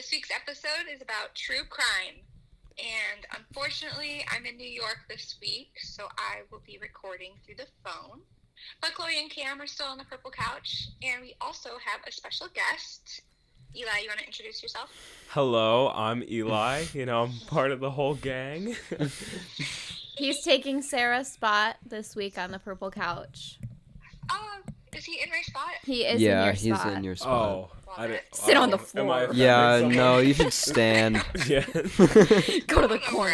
This week's episode is about true crime. And unfortunately, I'm in New York this week, so I will be recording through the phone. But Chloe and Cam are still on the purple couch, and we also have a special guest. Eli, you want to introduce yourself? Hello, I'm Eli. I'm part of the whole gang. He's taking Sarah's spot this week on the purple couch. Is he in my spot? He is in your spot. Yeah, he's in your spot. Oh, I didn't Sit on the floor. Yeah, no, you should stand. Yeah. Go to the corner.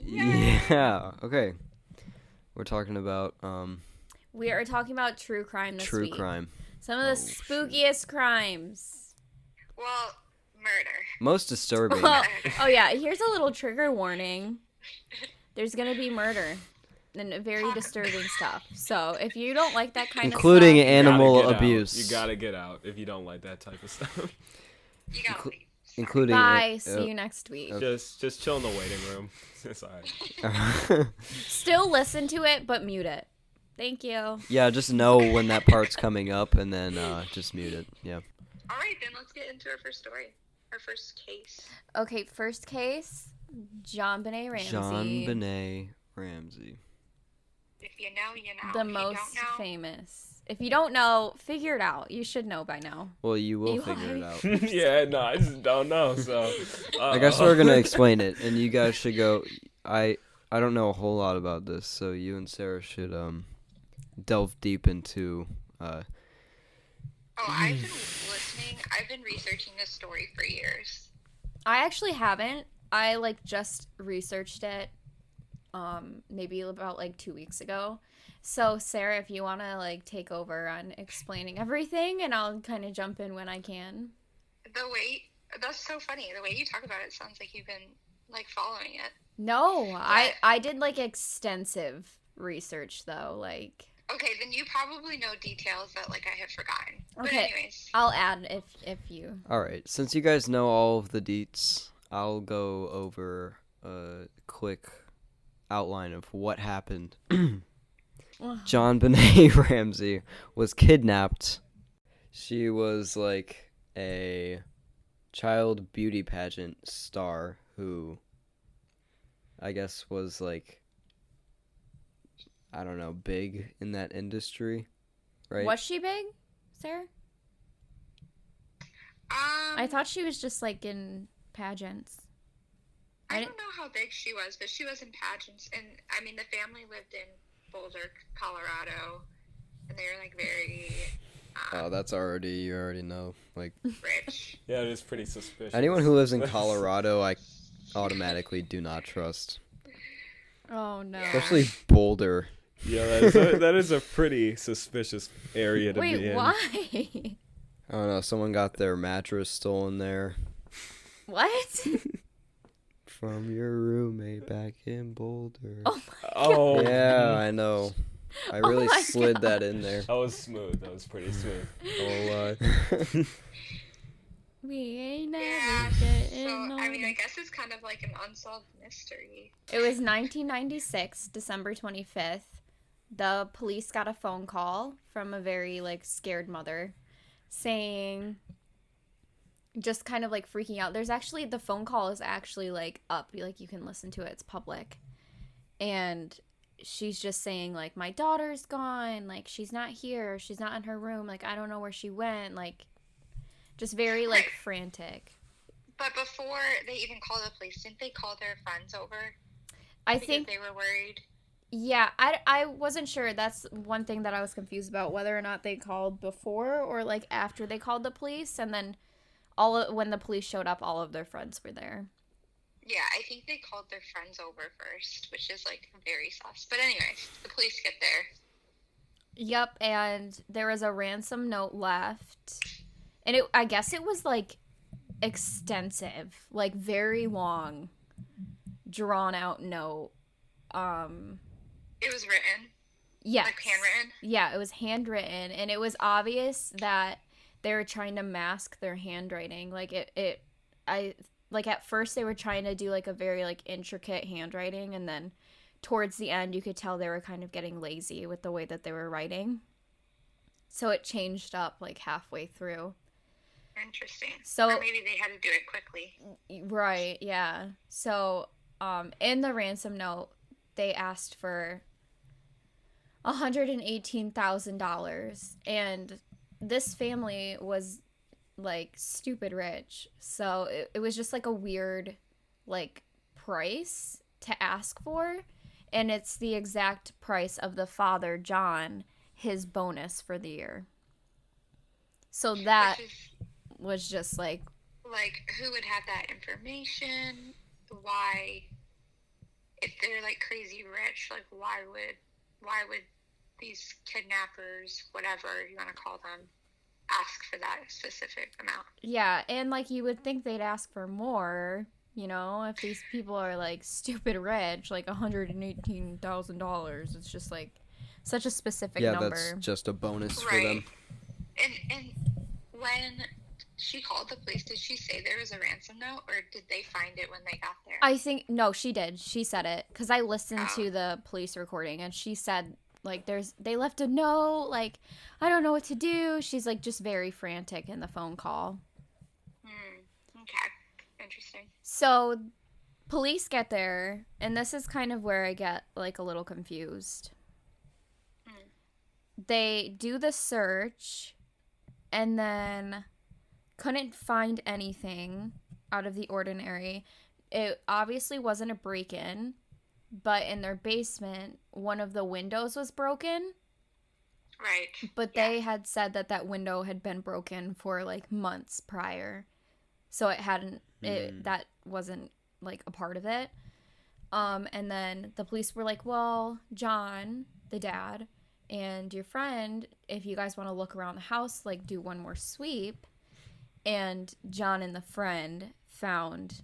Yeah. Okay. We're talking about We are talking about true crime this week. true crime. Some of the spookiest crimes. Well, murder. Most disturbing. Oh yeah, here's a little trigger warning. There's gonna be murder and very disturbing stuff. So if you don't like that kind including of stuff, animal abuse. You gotta get out if you don't like that type of stuff. You gotta leave. Including bye. See you next week. Just chill in the waiting room. It's alright. Still listen to it, but mute it. Thank you. Yeah, just know when that part's coming up, and then just mute it. Yeah. All right, then let's get into our first story. Our first case. Okay, first case, JonBenet Ramsey. JonBenet Ramsey. If you know, you know. The If you most don't know, famous. If you don't know, figure it out. You should know by now. Well, you will figure it out. Yeah, no, I just don't know. So I guess we're gonna explain it, and you guys should go. I don't know a whole lot about this, so you and Sarah should delve deep into. I've been listening. I've been researching this story for years. I actually haven't. I just researched it maybe about 2 weeks ago. So Sarah, if you want to take over on explaining everything, and I'll kind of jump in when I can. That's so funny. The way you talk about it sounds like you've been following it. No, I did extensive research though. Okay, then you probably know details that I have forgotten. But Okay, anyways. I'll add if you. All right, since you guys know all of the deets, I'll go over a quick outline of what happened. JonBenet Ramsey was kidnapped. She was a child beauty pageant star who I guess was I don't know, big in that industry, right? Was she big, Sarah? I thought she was just in pageants. I don't know how big she was, but she was in pageants, and the family lived in Boulder, Colorado, and they were very that's you already know, rich. yeah, it is pretty suspicious. Anyone who lives in Colorado, I automatically do not trust. Oh no. Especially Boulder. Yeah, that is a pretty suspicious area to be in. Wait, why? I don't know, someone got their mattress stolen there. What? From your roommate back in Boulder. Oh my Oh. Yeah, I know. I really slid that in there. That was smooth. That was pretty smooth. We ain't never Yeah, getting so, older. I guess it's kind of an unsolved mystery. It was 1996, December 25th. The police got a phone call from a very, scared mother saying, just kind of, freaking out. The phone call is actually, up. You can listen to it. It's public. And she's just saying, my daughter's gone. She's not here. She's not in her room. I don't know where she went. Just very, frantic. But before they even called the police, didn't they call their friends over? I Because think they were worried. Yeah, I wasn't sure. That's one thing that I was confused about, whether or not they called before or after they called the police, and then when the police showed up, all of their friends were there. Yeah, I think they called their friends over first, which is very sus. But anyways, the police get there. Yep, and there was a ransom note left, and I guess it was extensive, very long, drawn out note. It was written. Yes. Handwritten? Yeah, it was handwritten, and it was obvious that they were trying to mask their handwriting. At first they were trying to do a very intricate handwriting, and then towards the end you could tell they were kind of getting lazy with the way that they were writing. So it changed up like halfway through. Interesting. So or maybe they had to do it quickly. right, yeah. So in the ransom note, they asked for $118,000, and this family was like stupid rich. So it was just like a weird like price to ask for, and it's the exact price of the father, John, his bonus for the year. So that Which is, was just like, who would have that information? Why, if they're like crazy rich, like why would these kidnappers, whatever you want to call them, ask for that specific amount? yeah, and like you would think they'd ask for more, if these people are like stupid rich, like $118,000. It's just like such a specific number. That's just a bonus for Right. them. And when she called the police, did she say there was a ransom note, or did they find it when they got there? I think no, she did. She said it because I listened to the police recording, and she said like they left a note, like I don't know what to do. She's like just very frantic in the phone call. Okay, interesting. So police get there, and this is kind of where I get like a little confused. They do the search, and then couldn't find anything out of the ordinary. It obviously wasn't a break-in, but in their basement, one of the windows was broken. Right. But they had said that window had been broken for like months prior. So it hadn't, that wasn't like a part of it. And then the police were like, well, John, the dad, and your friend, if you guys want to look around the house, like do one more sweep. And John and the friend found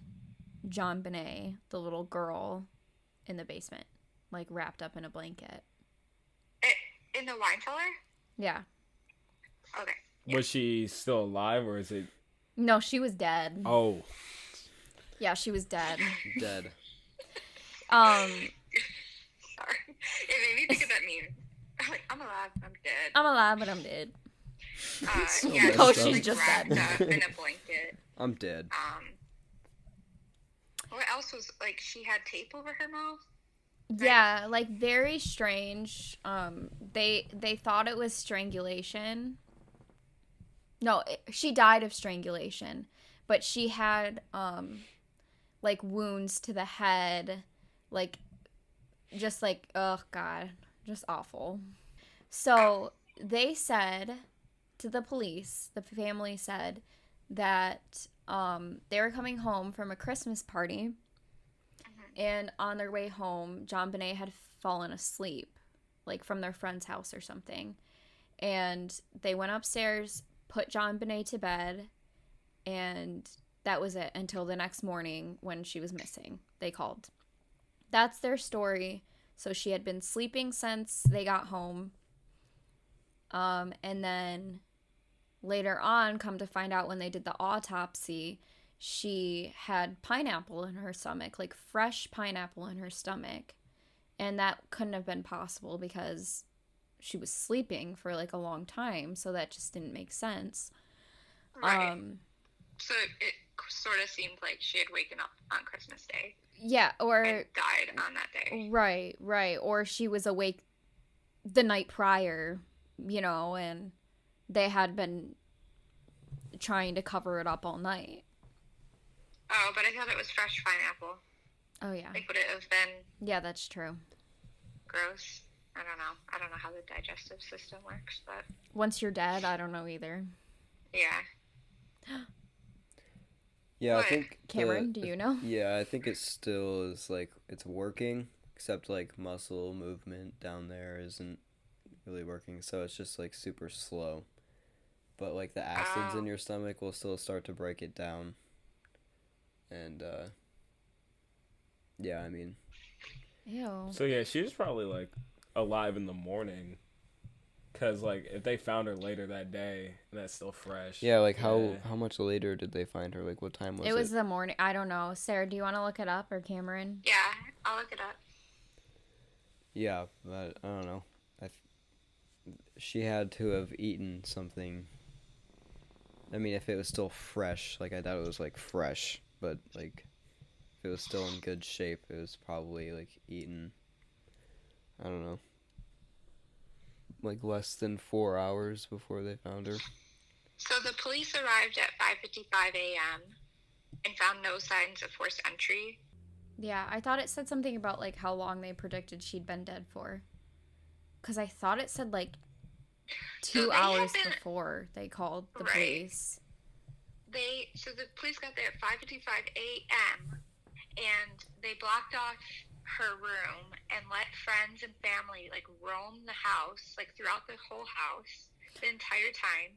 John Bonet, the little girl, in the basement, like wrapped up in a blanket. In the wine cellar? Yeah. Okay. Was she still alive, or is it? No, she was dead. Oh. Yeah, she was dead. Dead. Sorry. It made me think of that meme. I'm alive, I'm dead. I'm alive, but I'm dead. So Yeah, messed Oh, up. she's like just wrapped dead. up in a blanket. I'm dead. What else was, like, she had tape over her mouth? Yeah, like very strange. They thought it was strangulation. No, she died of strangulation, but she had like wounds to the head, like just like, oh god, just awful. So they said to the police, the family said that they were coming home from a Christmas party, and on their way home, John Bonet had fallen asleep, like from their friend's house or something. And they went upstairs, put John Bonet to bed, and that was it until the next morning when she was missing. They called. That's their story. So she had been sleeping since they got home. And then later on, come to find out when they did the autopsy, she had pineapple in her stomach, like fresh pineapple in her stomach. And that couldn't have been possible because she was sleeping for like a long time. So that just didn't make sense. Right. So it sort of seemed like she had waken up on Christmas Day. Yeah, or and died on that day. Right. Or she was awake the night prior, and they had been trying to cover it up all night. Oh, but I thought it was fresh pineapple. Oh, yeah. Like, would it have been Yeah, that's true. gross? I don't know. I don't know how the digestive system works, but Once you're dead, I don't know either. yeah. Yeah, What? I think Cameron, do you know? Yeah, I think it still is like it's working, except like muscle movement down there isn't really working, so it's just like super slow. But like the acids in your stomach will still start to break it down. And yeah, I mean, Ew. So yeah, she was probably like alive in the morning. Cause like if they found her later that day and that's still fresh. yeah, like how much later did they find her? Like what time was it? It was the morning. I don't know. Sarah, do you want to look it up, or Cameron? Yeah, I'll look it up. Yeah, but I don't know. she had to have eaten something. I mean, if it was still fresh, like, I doubt it was, like, fresh, but, like, if it was still in good shape, it was probably, like, eaten, I don't know, like, less than 4 hours before they found her. So the police arrived at 5:55 a.m. and found no signs of forced entry. Yeah, I thought it said something about, like, how long they predicted she'd been dead for. Because I thought it said, like, 2 hours before they called the police. So the police got there at 5:55 a.m. and they blocked off her room and let friends and family, like, roam the house, like, throughout the whole house the entire time.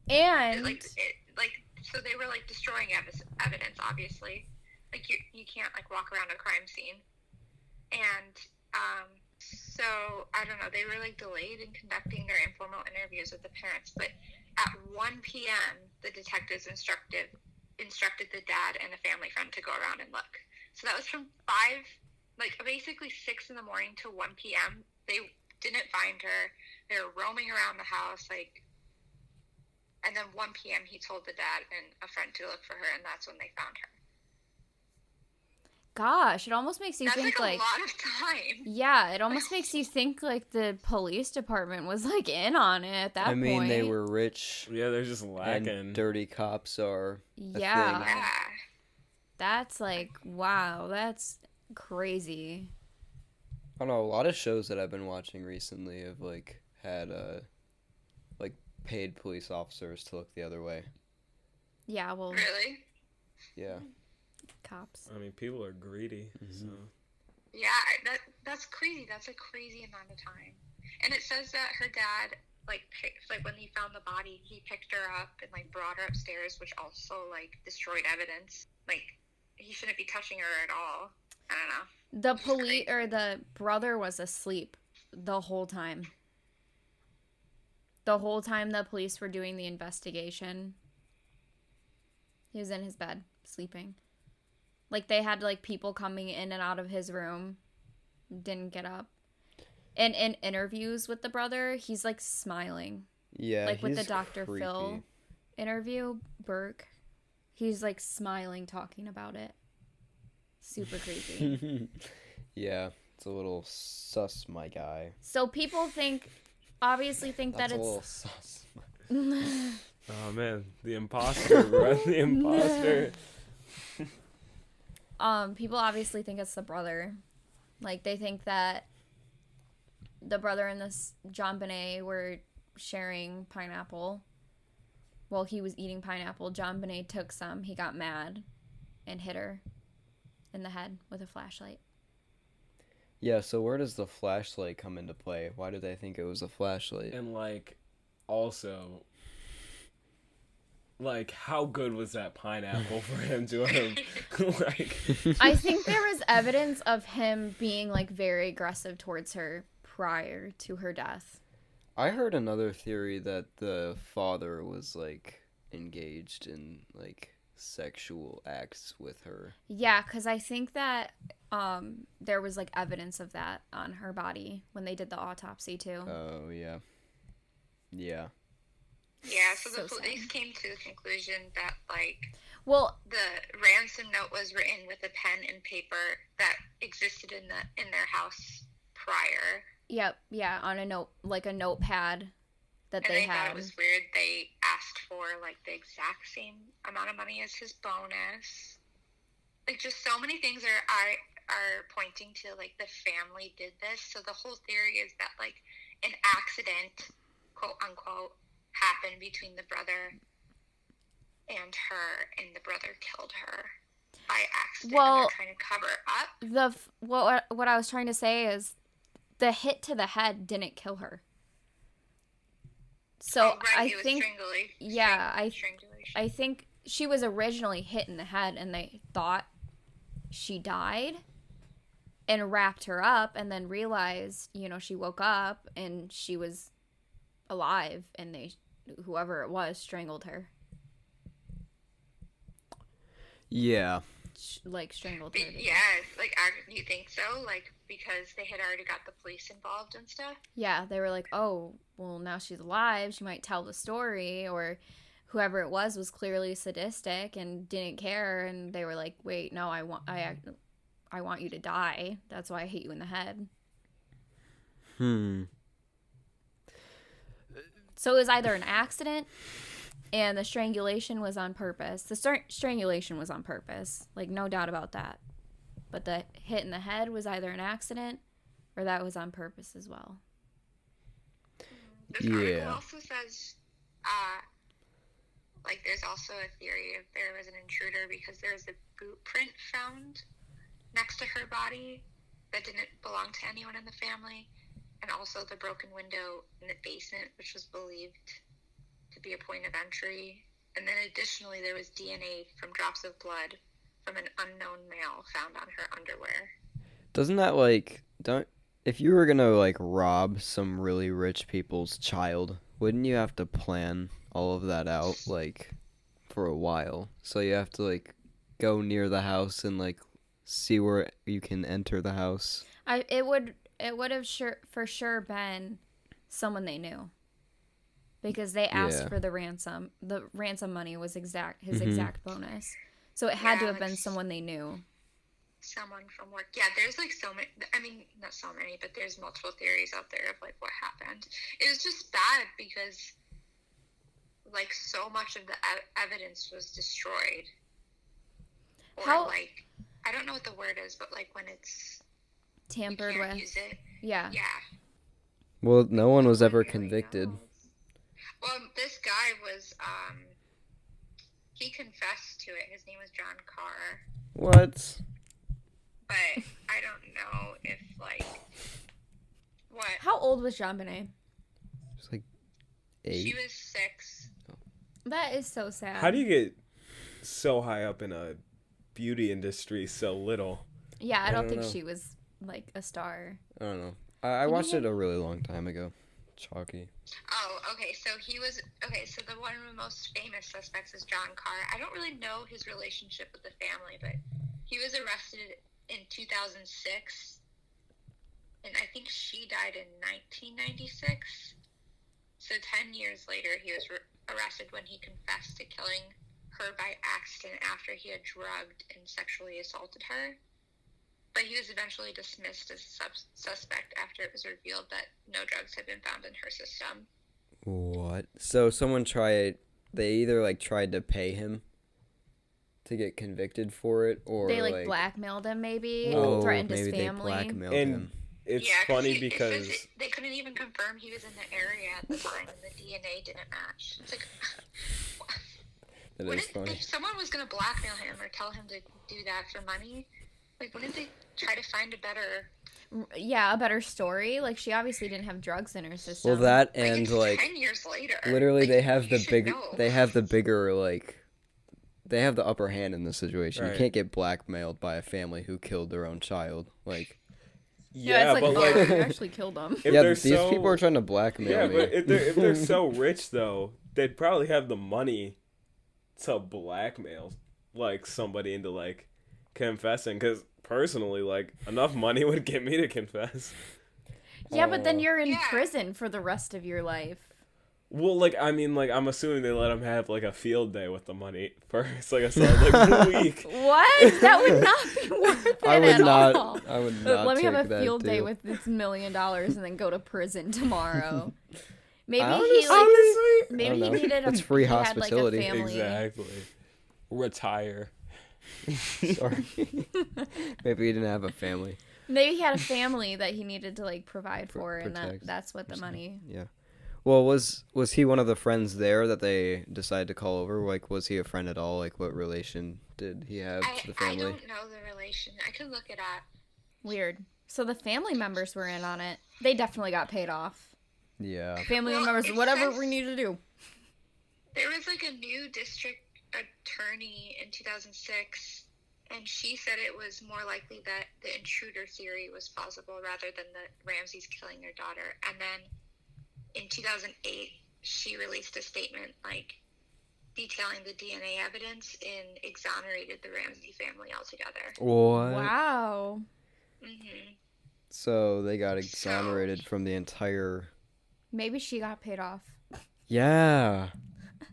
And So they were, like, destroying evidence, obviously. Like, you can't, like, walk around a crime scene. And so I don't know, they were, like, delayed in conducting their informal interviews with the parents, but at 1 p.m. the detectives instructed the dad and a family friend to go around and look. So that was from basically 6 in the morning to 1 p.m. They didn't find her. They were roaming around the house, like, and then 1 p.m. he told the dad and a friend to look for her, and that's when they found her. gosh, it almost makes you think, like, a lot of time. Yeah, it almost makes you think, like, the police department was, like, in on it at that point. I mean, they were rich. Yeah, they're just lacking. And dirty cops are a thing. Yeah. That's, like, wow, that's crazy. I don't know, a lot of shows that I've been watching recently have, like, had, like, paid police officers to look the other way. Yeah, well... Really? Yeah. Cops. I mean, people are greedy, so... Yeah, that's crazy. That's a crazy amount of time. And it says that her dad, like, when he found the body, he picked her up and, like, brought her upstairs, which also, like, destroyed evidence. Like, he shouldn't be touching her at all. I don't know. The brother was asleep the whole time. The whole time the police were doing the investigation, he was in his bed, sleeping. Like, they had, like, people coming in and out of his room, didn't get up. And in interviews with the brother, he's, like, smiling. Yeah, like, with the Dr. creepy. Phil interview, Burke, he's, like, smiling, talking about it. Super creepy. Yeah, it's a little sus, my guy. So people obviously think that That's it's... a little sus. Oh, man. The imposter, bro. The imposter. People obviously think it's the brother. Like, they think that the brother and this John Bonet were sharing pineapple. While he was eating pineapple, John Bonet took some. He got mad and hit her in the head with a flashlight. Yeah, so where does the flashlight come into play? Why did they think it was a flashlight? And, like, also... Like, how good was that pineapple for him to have, like... I think there was evidence of him being, like, very aggressive towards her prior to her death. I heard another theory that the father was, like, engaged in, like, sexual acts with her. Yeah, because I think that there was, like, evidence of that on her body when they did the autopsy, too. Oh, yeah. Yeah. Yeah, so the So police sad. came to the conclusion that, like, Well, the ransom note was written with a pen and paper that existed in their house prior. yep, yeah, on a note, like a notepad that And they they thought had. it was weird. They asked for, like, the exact same amount of money as his bonus. Like, just so many things are pointing to, like, the family did this. So the whole theory is that, like, an accident, quote unquote, happened between the brother and her, and the brother killed her by accident. Well, and they're trying to cover it up. What I was trying to say is the hit to the head didn't kill her. So it was think, strangulation. I think she was originally hit in the head, and they thought she died, and wrapped her up, and then realized, she woke up and she was alive, and whoever it was strangled her. Yeah. strangled her. Yeah, like, you think so? Like, because they had already got the police involved and stuff? Yeah, they were like, oh, well, now she's alive. She might tell the story, or whoever it was clearly sadistic and didn't care, and they were like, wait, no, I want you to die. That's why I hit you in the head. So it was either an accident and the strangulation was on purpose. The strangulation was on purpose. Like, no doubt about that. But the hit in the head was either an accident or that was on purpose as well. This article also says, like, there's also a theory if there was an intruder because there was a boot print found next to her body that didn't belong to anyone in the family, and also the broken window in the basement, which was believed to be a point of entry. And then additionally, there was DNA from drops of blood from an unknown male found on her underwear. Doesn't that, like, if you were gonna, like, rob some really rich people's child, wouldn't you have to plan all of that out, like, for a while? So you have to, like, go near the house and, like, see where you can enter the house. It would have for sure been someone they knew, because they asked for the ransom. The ransom money was his exact bonus, so it had to have been someone they knew. Someone from work. Yeah, there's like so many. I mean, not so many, but there's multiple theories out there of like what happened. It was just bad because like so much of the evidence was destroyed. Or like, I don't know what the word is, but like when it's tampered with. Use it. Yeah. Well, no one was ever convicted. Well, this guy was, he confessed to it. His name was John Carr. What? But I don't know if, like, what? How old was JonBenet? Just like 8. She was 6. That is so sad. How do you get so high up in a beauty industry so little? Yeah, I don't think she was like a star. I don't know. I watched it a really long time ago. Chalky. Oh, okay. So so the one of the most famous suspects is John Carr. I don't really know his relationship with the family, but he was arrested in 2006, and I think she died in 1996. So 10 years later, he was arrested when he confessed to killing her by accident after he had drugged and sexually assaulted her. But he was eventually dismissed as a suspect after it was revealed that no drugs had been found in her system. What? So someone they either like tried to pay him to get convicted for it, or they like blackmailed him, maybe threatened his family. They blackmailed and him. It's funny because they couldn't even confirm he was in the area at the time, and the DNA didn't match. It's like, that is funny. If someone was going to blackmail him or tell him to do that for money, like, wouldn't they try to find a better story? Like, she obviously didn't have drugs in her system. Well, that and like 10 years later, literally like, they have the bigger like they have the upper hand in this situation. Right. You can't get blackmailed by a family who killed their own child. Like, yeah, it's like, but like, you actually killed them. These people are trying to blackmail me. But if they're so rich though, they'd probably have the money to blackmail like somebody into like confessing, because personally, like, enough money would get me to confess. Yeah, but then you're in prison for the rest of your life. Well, like, I mean, like, I'm assuming they let him have like a field day with the money first, like a solid week. What? That would not be worth it at all. I would not. Let me have a field day with this $1 million and then go to prison tomorrow. Maybe maybe he needed it's free hospitality. Like, a family. Exactly. Retire. Sorry. Maybe he didn't have a family. Maybe he had a family that he needed to like provide for, and that's what the money. Yeah. Well, was he one of the friends there that they decided to call over? Like, was he a friend at all? Like, what relation did he have to the family? I don't know the relation. I could look it up. Weird. So the family members were in on it. They definitely got paid off. Yeah. Family members, whatever we need to do. There was like a new district attorney in 2006, and she said it was more likely that the intruder theory was plausible rather than the Ramseys killing their daughter. And then in 2008, she released a statement like detailing the DNA evidence and exonerated the Ramsey family altogether. What? Wow. Hmm. So they got exonerated from the entire. Maybe she got paid off. Yeah.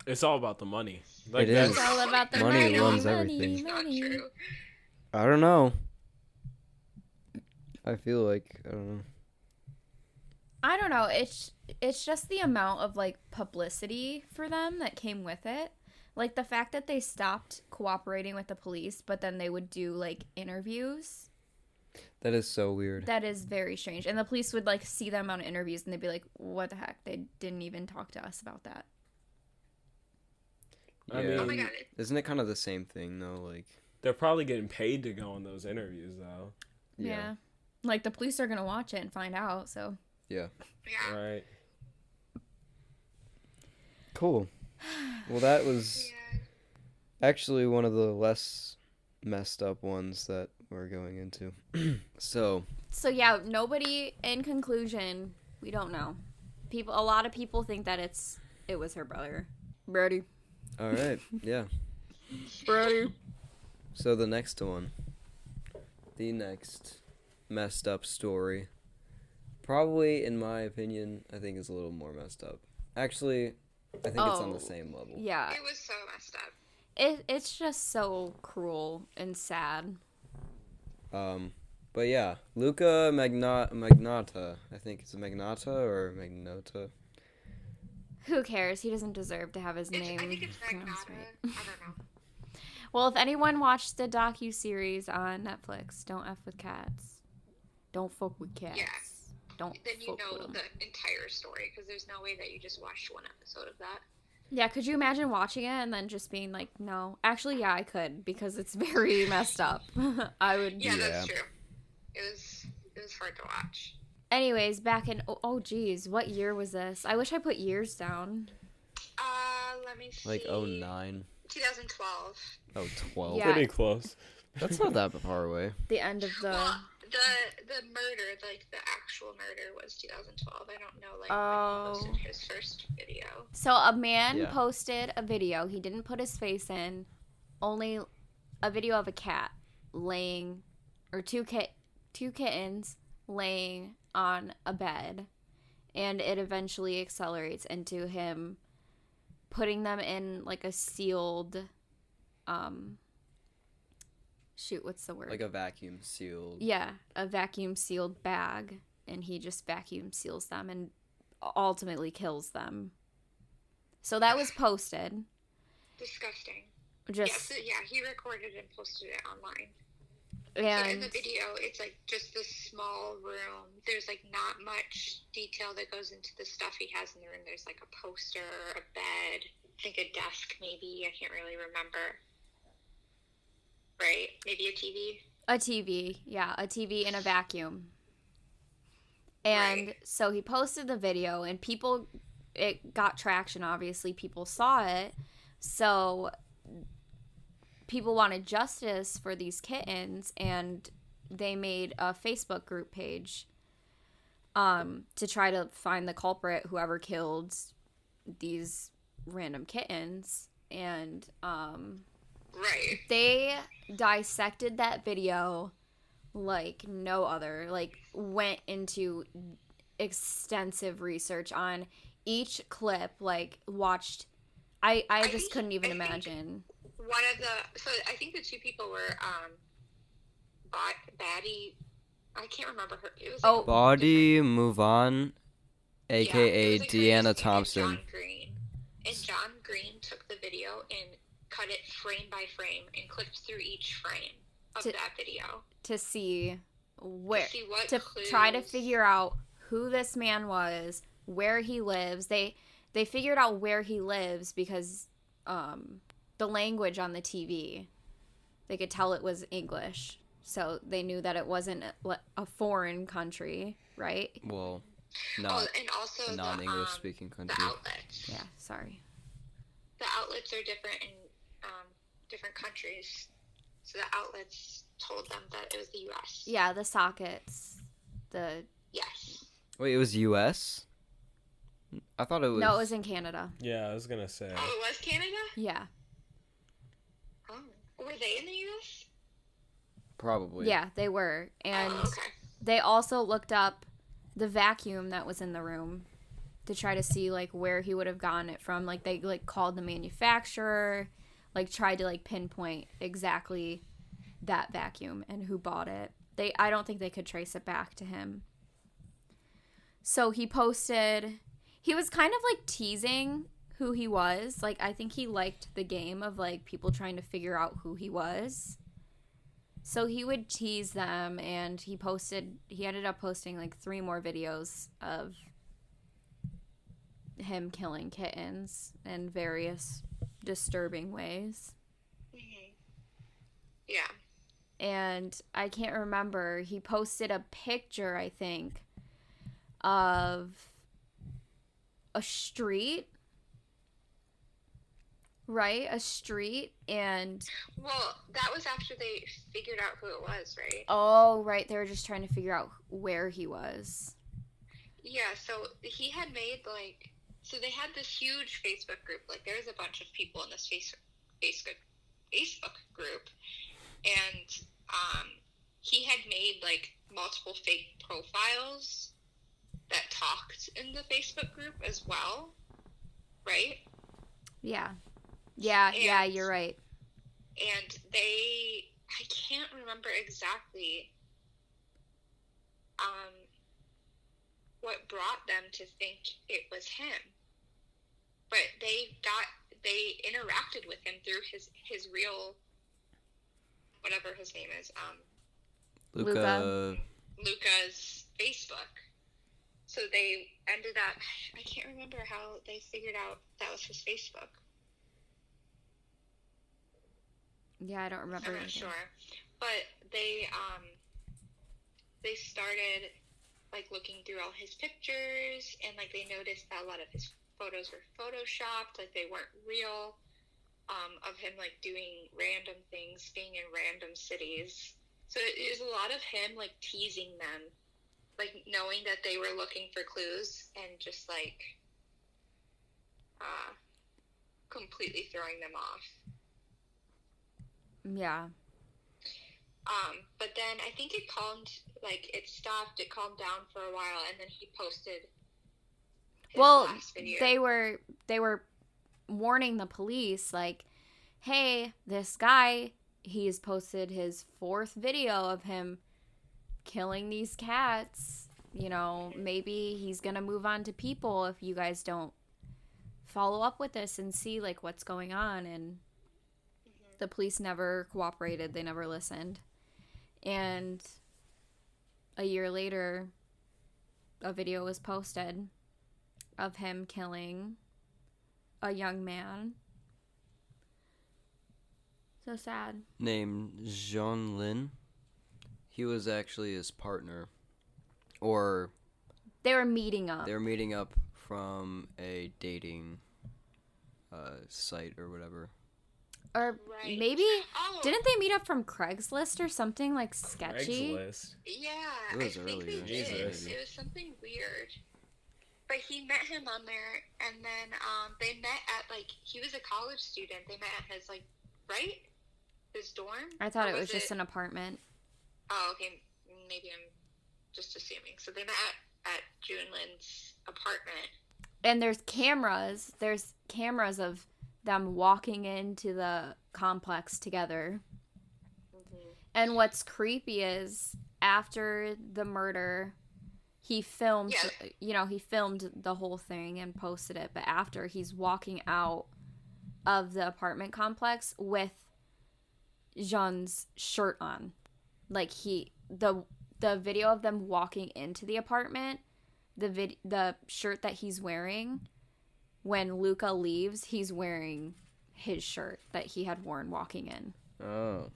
It's all about the money. Like It is. It's all about the Money money, runs money, everything. It's not money. true. I don't know. I feel like I don't know. I don't know. It's just the amount of like publicity for them that came with it. Like the fact that they stopped cooperating with the police, but then they would do like interviews. That is so weird. That is very strange. And the police would like see them on interviews and they'd be like, "What the heck? They didn't even talk to us about that." I Yeah. mean, Oh my god. Isn't it kind of the same thing though? Like, they're probably getting paid to go on those interviews, though. Yeah. Like the police are gonna watch it and find out. So. Yeah. Yeah. Right. Cool. Well, that was Yeah. actually one of the less messed up ones that we're going into. So Yeah, nobody. In conclusion, we don't know. A lot of people think that it was her brother, Brody. all right, yeah. Brody. So the next one, the next messed up story, probably in my opinion, I think is a little more messed up. Actually, I think it's on the same level. Yeah, It was so messed up. it's just so cruel and sad. But yeah, Luca Magnata. I think it's Magnata or Magnota. Who cares? He doesn't deserve to have his name. I think it's pronounced Magnata. right. I don't know. Well, if anyone watched the docu-series on Netflix, Don't F with Cats. Don't fuck with cats. Yeah. Don't Then you fuck know with 'em. the entire story, because there's no way that you just watched one episode of that. Yeah, could you imagine watching it and then just being like, no. Actually, yeah, I could, because it's very messed up. I would. Yeah, Yeah. that's true. It was hard to watch. Anyways, back in, geez, what year was this? I wish I put years down. Let me see. Like 09. 2012. Oh, 12. Yeah. Pretty close. That's not that far away. The end of the... Well, the murder, like the actual murder, was 2012. I don't know, like Oh. when he posted his first video. So a man Yeah. posted a video. He didn't put his face in. Only a video of a cat laying, or two kittens laying on a bed, and it eventually accelerates into him putting them in like a sealed, what's the word? Like a vacuum sealed. Yeah, a vacuum sealed bag, and he just vacuum seals them and ultimately kills them. So that was posted. Disgusting. Just Yeah, he recorded and posted it online. and So in the video, it's like just this small room. There's like not much detail that goes into the stuff he has in the room. There's like a poster, a bed, I think a desk maybe. I can't really remember. Right? Maybe a TV. a TV, yeah, a TV and a vacuum. And Right. so he posted the video, and it got traction, obviously. People saw it. So people wanted justice for these kittens, and they made a Facebook group page to try to find the culprit, whoever killed these random kittens. And Right. they dissected that video like no other. Like, went into extensive research on each clip. Like, watched. I just think- couldn't even I think- imagine. One of so I think the two people were Baddie. I can't remember her. It was like Oh. Body Move On, Yeah, aka it was like her Deanna and Thompson. John Green. And John Green took the video and cut it frame by frame and clicked through each frame of To- that video To see where. to see what To clues. try to figure out who this man was, where he lives. They figured out where he lives because the language on the TV, they could tell it was English. So they knew that it wasn't a foreign country, right? Well, Oh, not and also a non-English the speaking the country. outlets. Yeah, sorry. The outlets are different in different countries. So the outlets told them that it was the U.S. Yeah, the sockets. Yes. Wait, it was U.S.? I thought it was. No, it was in Canada. Yeah, I was gonna say. Oh, it was Canada? Yeah. Oh. Were they in the U.S.? Probably. Yeah, they were. And Oh, okay. they also looked up the vacuum that was in the room to try to see, like, where he would have gotten it from. Like, they, like, called the manufacturer, like, tried to, like, pinpoint exactly that vacuum and who bought it. I don't think they could trace it back to him. So he posted, he was kind of, like, teasing who he was. Like, I think he liked the game of, like, people trying to figure out who he was. So he would tease them, and he ended up posting, like, 3 more videos of him killing kittens in various disturbing ways. Mm-hmm. Yeah. And I can't remember, he posted a picture, I think, of a street, right? A street, and... Well, that was after they figured out who it was, right? Oh, right, they were just trying to figure out where he was. Yeah, so he had made, like... So they had this huge Facebook group. Like, there's a bunch of people in this Facebook group. And he had made, like, multiple fake profiles that talked in the Facebook group as well, right? Yeah, you're right. And I can't remember exactly what brought them to think it was him. But they interacted with him through his real, whatever his name is, Luca. Luca's Facebook. So they ended up, I can't remember how they figured out that was his Facebook. Yeah, I don't remember. I'm not sure. But they started, like, looking through all his pictures, and, like, they noticed that a lot of his photos were photoshopped, like, they weren't real, of him, like, doing random things, being in random cities. So it was a lot of him, like, teasing them, like, knowing that they were looking for clues, and just, like, completely throwing them off. Yeah. But then I think it stopped, it calmed down for a while, and then he posted his last video. They were warning the police, like, hey, this guy, he's posted his 4th video of him killing these cats. You know, maybe he's gonna move on to people if you guys don't follow up with this and see, like, what's going on. And the police never cooperated. They never listened. And a year later, a video was posted of him killing a young man. So sad. Named Jean Lin. He was actually his partner. Or... They were meeting up. They were meeting up from a dating site or whatever. Or Right. maybe, Oh, didn't they meet up from Craigslist or something, like, sketchy? Craigslist. yeah, It was I think earlier. they did. Jesus. It was something weird. But he met him on there, and then they met at, like, he was a college student. They met at his, like, right? His dorm? I thought Or it was just an apartment. Oh, okay. Maybe I'm just assuming. So they met at Junlin's apartment. And there's cameras. There's cameras of them walking into the complex together. Mm-hmm. And what's creepy is after the murder, he filmed, he filmed the whole thing and posted it. But after, he's walking out of the apartment complex with Jean's shirt on. Like, the video of them walking into the apartment, the shirt that he's wearing, when Luca leaves, he's wearing his shirt that he had worn walking in. Oh.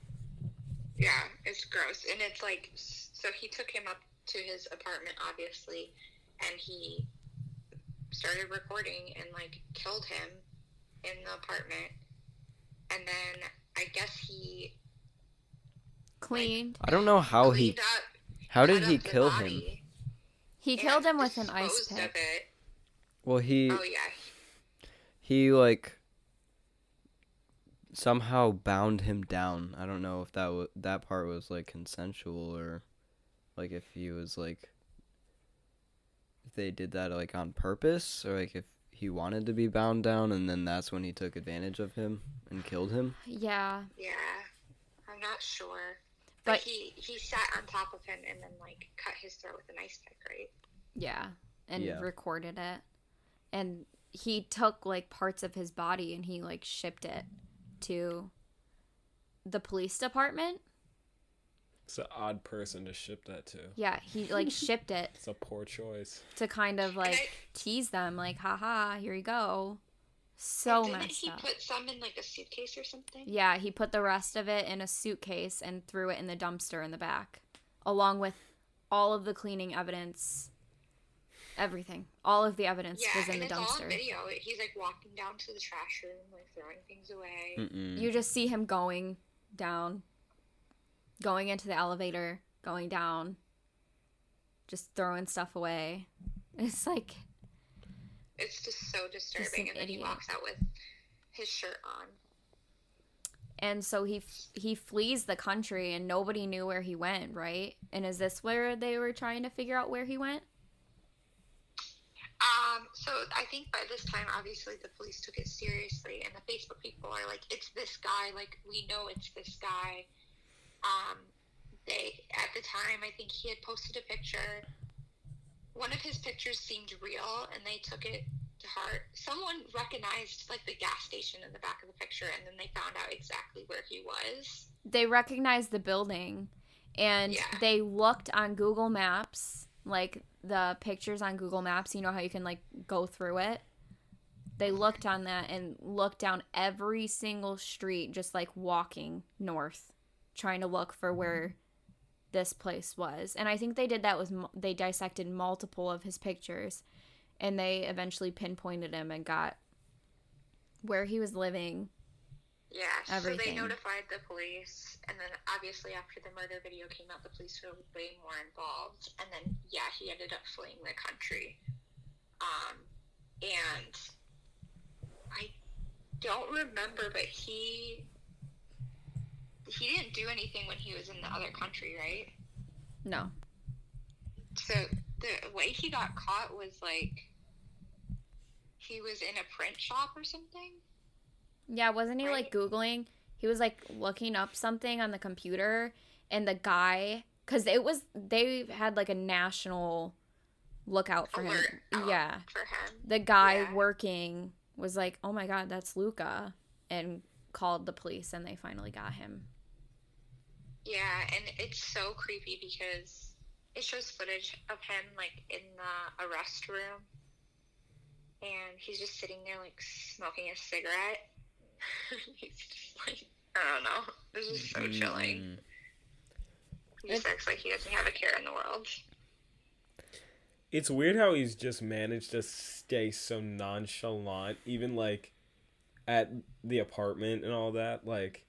Yeah, it's gross. And it's like, so he took him up to his apartment, obviously, and he started recording and, like, killed him in the apartment. And then I guess he Cleaned. I don't know how cleaned up, How did cut he up the kill him? body He and killed him with an ice disposed of pick. it Well, Oh yeah. he like somehow bound him down. I don't know if that part was like consensual, or like if he was like, if they did that like on purpose, or like if he wanted to be bound down and then that's when he took advantage of him and killed him. Yeah. Yeah. I'm not sure. But But he sat on top of him and then like cut his throat with an ice pick, right? yeah, and Yeah. recorded it. And he took like parts of his body and he like shipped it to the police department. It's an odd person to ship that to. Yeah, he like shipped it It's a poor choice. to kind of like tease them, like, haha, here you go. So Didn't messed he up. put some in like a suitcase or something? Yeah, he put the rest of it in a suitcase and threw it in the dumpster in the back, along with all of the cleaning evidence, everything. All of the evidence Yeah, was in and the it's all on dumpster. video. He's like walking down to the trash room, like throwing things away. Mm-mm. You just see him going down, going into the elevator, going down, just throwing stuff away. It's like, It's just so disturbing. And then he idiot. walks out with his shirt on. and so he flees the country and nobody knew where he went, right? And is this where they were trying to figure out where he went? So I think by this time, obviously, the police took it seriously, and the Facebook people are like, "It's this guy. Like, we know it's this guy." They at the time, I think he had posted a picture. One of his pictures seemed real, and they took it to heart. Someone recognized like the gas station in the back of the picture, and then they found out exactly where he was. They recognized the building, and Yeah. they looked on Google Maps, like the pictures on Google Maps, you know how you can like go through it. They looked on that and looked down every single street, just like walking north, trying to look for where this place was. And I think they did that with, they dissected multiple of his pictures, and they eventually pinpointed him and got where he was living. Yeah, so they Everything. notified the police, and then obviously after the murder video came out, the police were way more involved, and then, yeah, he ended up fleeing the country. And I don't remember, but he didn't do anything when he was in the other country, right? No. So the way he got caught was like he was in a print shop or something. Yeah, wasn't he like Googling? He was like looking up something on the computer, and the guy, because they had like a national lookout for him. Alert out Yeah. for him. The guy Yeah. working was like, oh my God, that's Luca, and called the police, and they finally got him. Yeah, and it's so creepy because it shows footage of him like in the arrest room, and he's just sitting there like smoking a cigarette. He's just like, I don't know. This is so chilling. He just looks like he doesn't have a care in the world. It's weird how he's just managed to stay so nonchalant, even like at the apartment and all that. Like,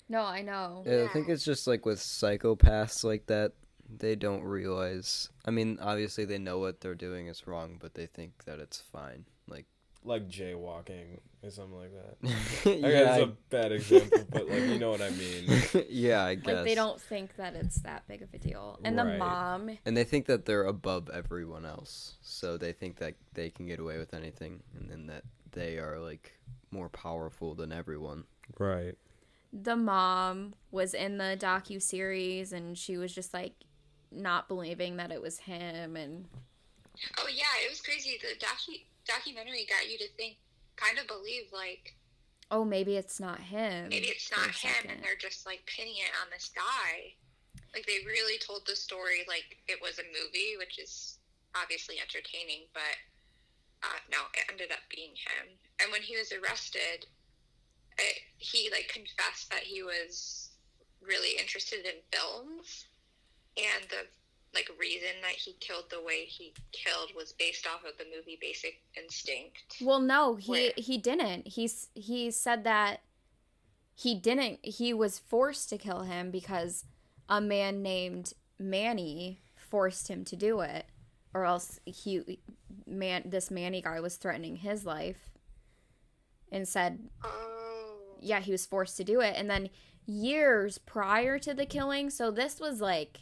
No, I know. Yeah, I think it's just like with psychopaths like that, they don't realize. I mean, obviously they know what they're doing is wrong, but they think that it's fine. like jaywalking or something like that. Yeah, Okay, that's a bad example, but like you know what I mean. yeah, I guess. Like, they don't think that it's that big of a deal. And the Right. mom, And they think that they're above everyone else, so they think that they can get away with anything, and then that they are like more powerful than everyone. Right. the mom was in the docu-series, and she was just like not believing that it was him. And Oh yeah, it was crazy. The documentary got you to think, kind of believe like oh, maybe it's not him. maybe it's for not a him, second. and they're just like pinning it on this guy. Like they really told the story like it was a movie, which is obviously entertaining, but no, it ended up being him. And when he was arrested, he like confessed that he was really interested in films, and the like reason that he killed the way he killed was based off of the movie Basic Instinct. Well, no, Where? he didn't. He said that he didn't. He was forced to kill him because a man named Manny forced him to do it. or else this Manny guy was threatening his life and said, yeah, he was forced to do it. And then years prior to the killing, so this was like,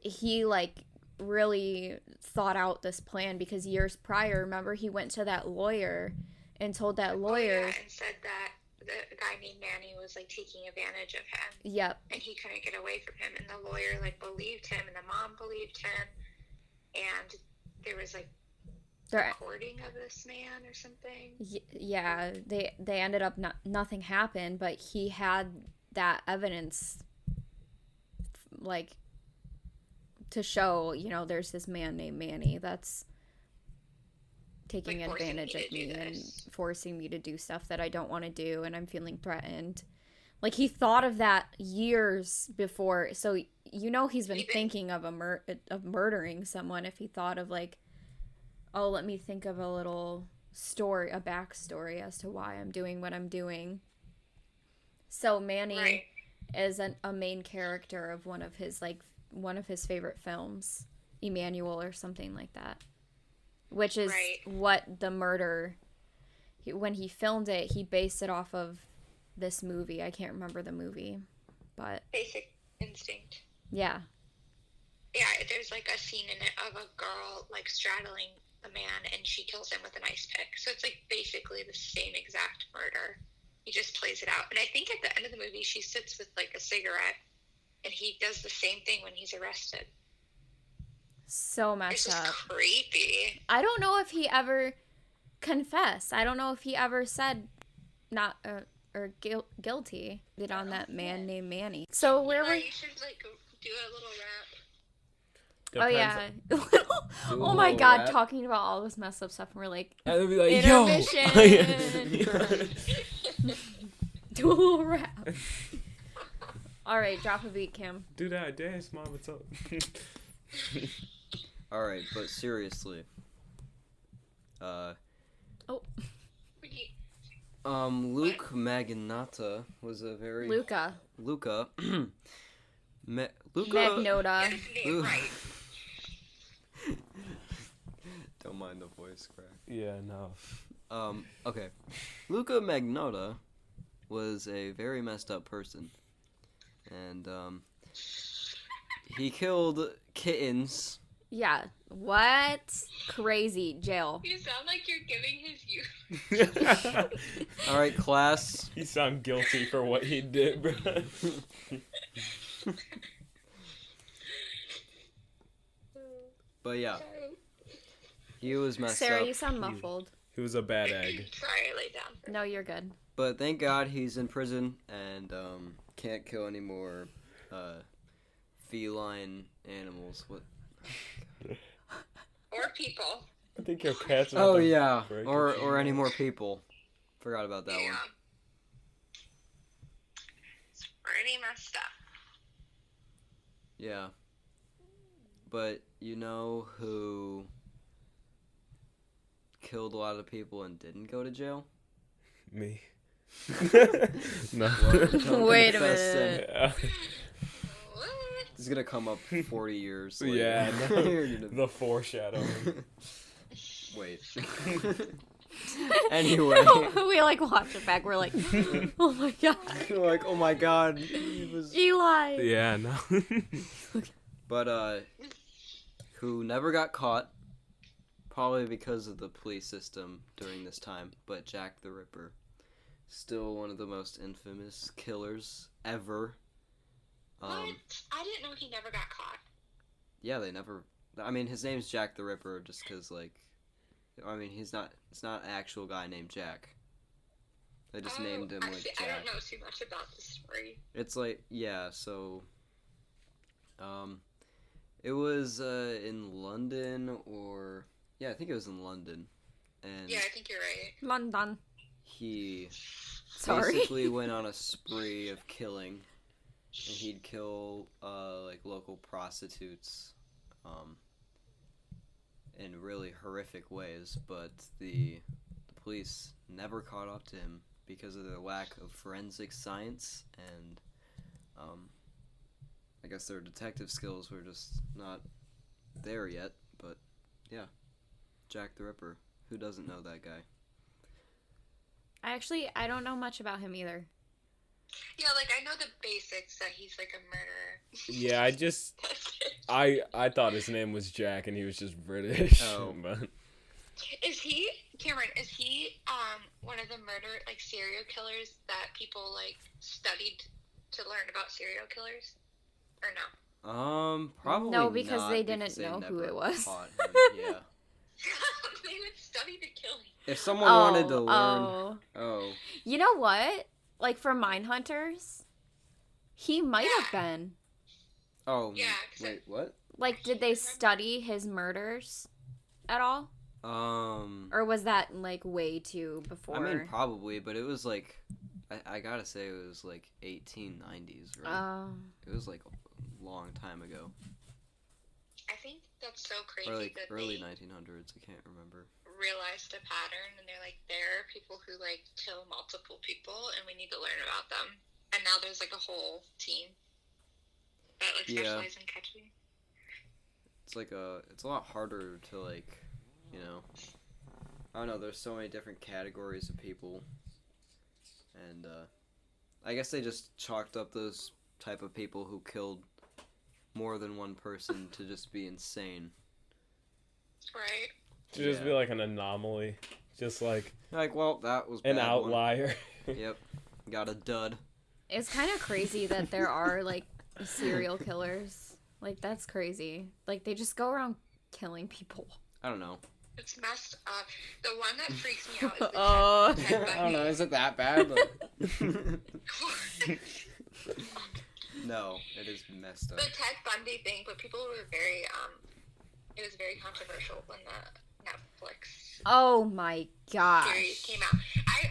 he like really thought out this plan, because years prior, remember, he went to that lawyer and told that lawyer, and said that the guy named Manny was like taking advantage of him. Yep. And he couldn't get away from him, and the lawyer like believed him, and the mom believed him, and there was like recording of this man or something. Yeah, they ended up nothing happened, but he had that evidence, like, to show, you know, there's this man named Manny that's taking like advantage of me and forcing me to do stuff that I don't want to do, and I'm feeling threatened. Like, he thought of that years before, so you know he's been thinking of of murdering someone if he thought of, like, oh, let me think of a little story, a backstory as to why I'm doing what I'm doing. So Manny is a main character of one of his favorite films, Emmanuel or something like that, which is what the murder, when he filmed it, he based it off of this movie. I can't remember the movie, but Basic Instinct. Yeah, there's like a scene in it of a girl like straddling a man, and she kills him with an ice pick. So it's like basically the same exact murder. He just plays it out. And I think at the end of the movie, she sits with like a cigarette, and he does the same thing when he's arrested. So messed up. It's just creepy. I don't know if he ever confessed. I don't know if he ever said not or guilty on that man named Manny. So where were you should like do a little rap. Depends. Oh yeah. Oh my god, rap. Talking about all this messed up stuff, and we're like, and be like, intermission. Do a little rap. All right, drop a beat, Kim. Do that dance, mom. What's up? All right, but seriously. Luke Magnotta was a very Luca Magnota. Don't mind the voice crack. Yeah, no. Okay. Luca Magnotta was a very messed up person. And, he killed kittens. Yeah. What? Crazy. Jail. You sound like you're giving his youth. Alright, class. He sound guilty for what he did, bro. But yeah. He was messed Sarah, up. you sound muffled. He was a bad egg. Sorry, I laid down. No, you're good. But thank God he's in prison and can't kill any more feline animals. What? Or people. I think your cat's. Oh yeah, or any more people. Forgot about that one. It's pretty messed up. Yeah. But you know who killed a lot of people and didn't go to jail? Me. No. Wait a minute. Yeah. It's gonna come up 40 years later. Yeah, no. The foreshadowing. Wait. Anyway. We like watch it back. We're like, oh my god. We're like, oh my god. He was... Eli. Yeah, no. But who never got caught, probably because of the police system during this time, but Jack the Ripper. Still one of the most infamous killers ever. What? I didn't know he never got caught. Yeah, they never... I mean, his name's Jack the Ripper just because, like... I mean, it's not an actual guy named Jack. They just named him, like, Jack. I don't know too much about the story. It's like, yeah, so... It was in London or... Yeah, I think it was in London. And yeah, I think you're right. London. He Sorry. basically went on a spree of killing. And he'd kill, like, local prostitutes, in really horrific ways, but the police never caught up to him because of their lack of forensic science, and, I guess their detective skills were just not there yet, but yeah. Jack the Ripper. Who doesn't know that guy? I don't know much about him either. Yeah, like I know the basics that he's like a murderer. Yeah, That's it. I thought his name was Jack and he was just British. Oh. But Is he, Cameron? Is he one of the serial killers that people like studied to learn about serial killers, or no? Probably No, because not, they didn't because they know who never it was. caught him. Yeah. They would study to kill him. If someone wanted to learn, Oh. You know what? Like for Mindhunters, he might have been. oh, Yeah, wait, what? Like, did they study his murders at all? Or was that like way too before? I mean, probably, but it was like, I gotta say, it was like 1890s, right? It was like a long time ago. I think that's so crazy Or like that early they 1900s, I can't remember. realized a pattern, and they're like, there are people who like kill multiple people, and we need to learn about them. And now there's like a whole team that like specializes in catching. It's like it's a lot harder to like, you know, I don't know, there's so many different categories of people, and I guess they just chalked up those type of people who killed more than one person to just be insane. Right. to just be like an anomaly, just like well, that was an bad outlier. one. Yep, got a dud. It's kind of crazy that there are like serial killers. Like that's crazy. Like they just go around killing people. I don't know. It's messed up. The one that freaks me out is the Oh. Ted I don't know. Is it that bad? Bundy. No, it is messed up. The Ted Bundy thing, but people were very it was very controversial when the Netflix Oh my gosh. series came out.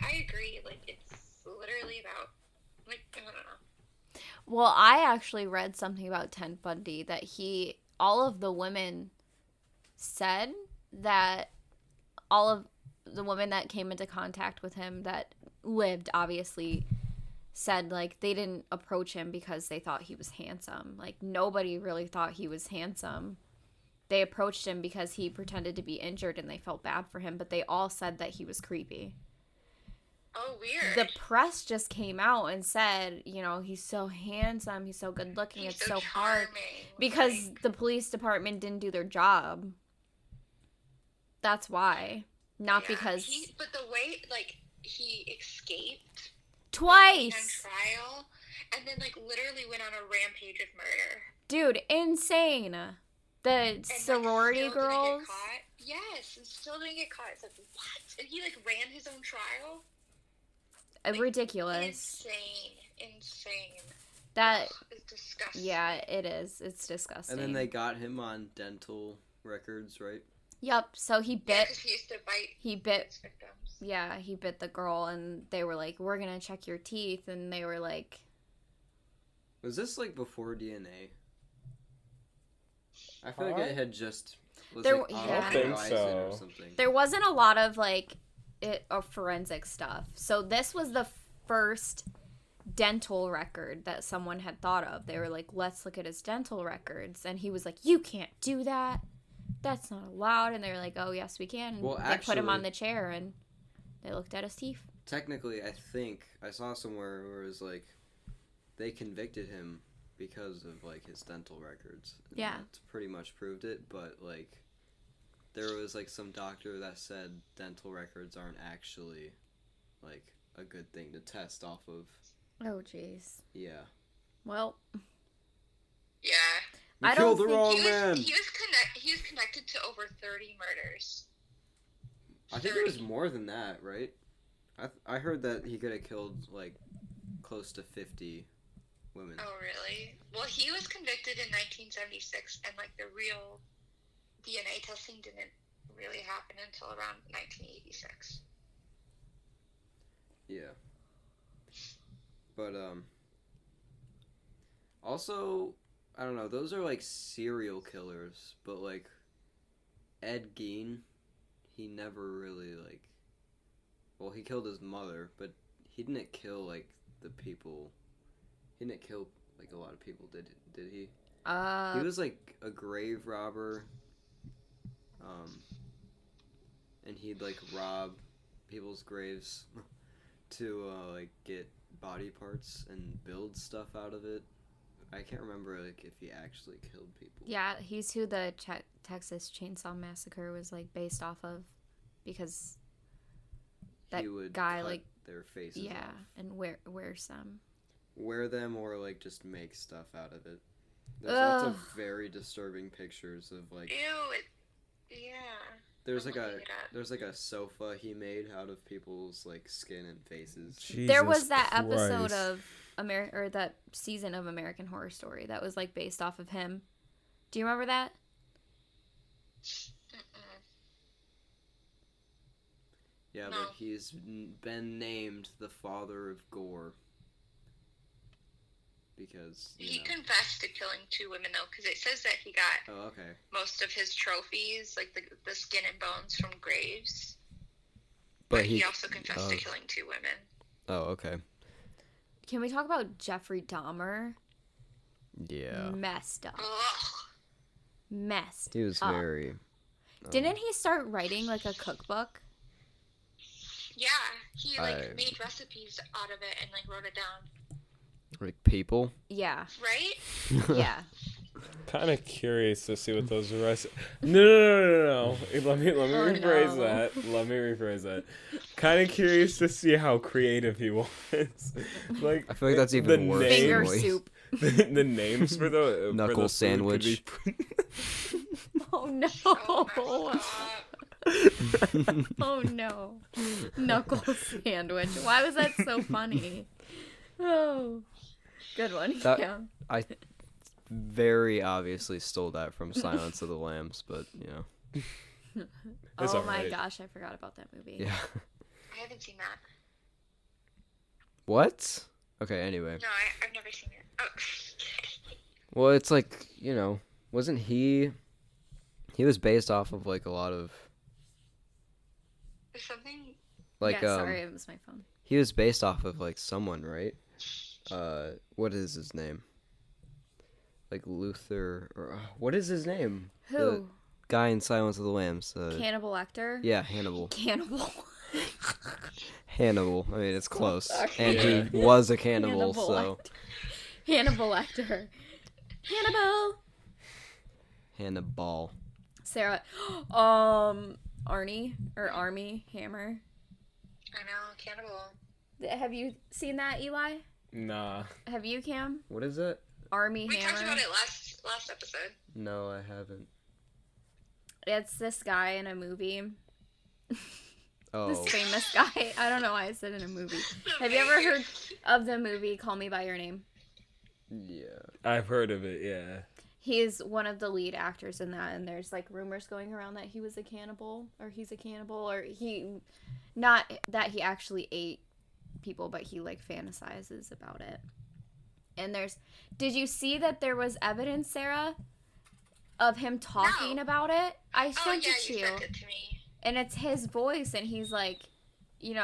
I agree. Like it's literally about like I don't know. Well, I actually read something about Ted Bundy that all of the women said that all of the women that came into contact with him that lived obviously said like they didn't approach him because they thought he was handsome. Like nobody really thought he was handsome. They approached him because he pretended to be injured and they felt bad for him, but they all said that he was creepy. Oh, weird. The press just came out and said, you know, he's so handsome, he's so good looking, He's it's so hard. charming. Because Like, the police department didn't do their job. That's why. Not yeah, because... but the way like he escaped on Twice! trial and then like literally went on a rampage of murder. Dude, insane. The And, sorority like, still didn't girls. get caught. Yes, and still didn't get caught. It's like, what? And he like ran his own trial? Ridiculous. Insane. That... It's disgusting. Yeah, it is. It's disgusting. And then they got him on dental records, right? Yep, so he Yeah, bit... 'cause he used to bite He bit... his victims. Yeah, he bit the girl, and they were like, we're gonna check your teeth, and they were like... Was this like before DNA? I feel like it had just was There- like yeah. on I don't think the horizon or so. something. There wasn't a lot of, like, forensic stuff. So this was the first dental record that someone had thought of. They were like, let's look at his dental records. And he was like, you can't do that. That's not allowed. And they were like, oh, yes, we can. And Well, they put him actually- on the chair, and they looked at his teeth. Technically, I think I saw somewhere where it was like they convicted him because of like his dental records. And Yeah. that's pretty much proved it. But like, there was like some doctor that said dental records aren't actually like a good thing to test off of. Oh, jeez. Yeah. Well, Yeah. I don't killed the think wrong He man. was connected to over 30 murders. I think it was more than that, right? I heard that he could have killed like close to 50 women. Oh, really? Well, he was convicted in 1976, and like the real DNA testing didn't really happen until around 1986. Yeah. But also, I don't know, those are like serial killers, but like Ed Gein, he never really like, well, he killed his mother, but he didn't kill like the people. He didn't kill like a lot of people, did he? He was like a grave robber. And he'd like rob people's graves to like get body parts and build stuff out of it. I can't remember like if he actually killed people. Yeah, he's who the Texas Chainsaw Massacre was like based off of, because that He would guy cut like their faces off. and wear some. Wear them or like just make stuff out of it. There's lots of very disturbing pictures of like. Ew. Yeah. There's I'm like looking it up. there's like a sofa he made out of people's like skin and faces. There was Jesus that episode Christ. of or that season of American Horror Story that was like based off of him. Do you remember that? Mm-mm. Yeah, No. but he's been named the father of gore. Because, He confessed to killing 2 women, though, because it says that he got Oh, okay. most of his trophies, like the skin and bones, from graves. But But he also confessed to killing 2 women. Oh, okay. Can we talk about Jeffrey Dahmer? Yeah. Messed up. Ugh. Messed He was up. very... Didn't he start writing like a cookbook? Yeah, he like I- made recipes out of it and like wrote it down. Like people? Yeah. Right? Yeah. Kind of curious to see what those rest. No. Let me rephrase no. that. Let me rephrase that. Kind of curious to see how creative he was. Like I feel like that's even the worse. name- Finger Boy. soup. the names for the Knuckle for the food sandwich. could be- Oh no. Oh, messed up. Oh no. Knuckle sandwich. Why was that so funny? Oh. Good one. That- Yeah. I very obviously stole that from Silence of the Lambs, but, It's Oh my alright. gosh, I forgot about that movie. yeah. I haven't seen that. What? Okay, anyway. No, I've never seen it. Oh. Well, it's like, wasn't he was based off of like a lot of There's something. like yeah, sorry, it was my phone. he was based off of like someone, right? What is his name? Like Luther or what is his name? The Who? guy in Silence of the Lambs. Cannibal Lecter? Yeah, Hannibal. Cannibal. Hannibal. I mean, it's close. And Yeah. he was a cannibal, Hannibal so Lecter. Hannibal Lecter. Hannibal. Hannibal. Sarah. Arnie or Army Hammer. I know, cannibal. Have you seen that, Eli? Nah. Have you, Cam? What is it? Army We Hammer. talked about it last episode. No, I haven't. It's this guy in a movie. Oh, This famous guy. I don't know why I said in a movie. Have you ever heard of the movie Call Me by Your Name? yeah. I've heard of it, yeah. He's one of the lead actors in that, and there's like rumors going around that he was a cannibal, or he's a cannibal, or not that he actually ate people, but he like fantasizes about it. And did you see that there was evidence, Sarah, of him talking No. about it? I Oh sent yeah, it to you you. sent it to me. And it's his voice, and he's like, it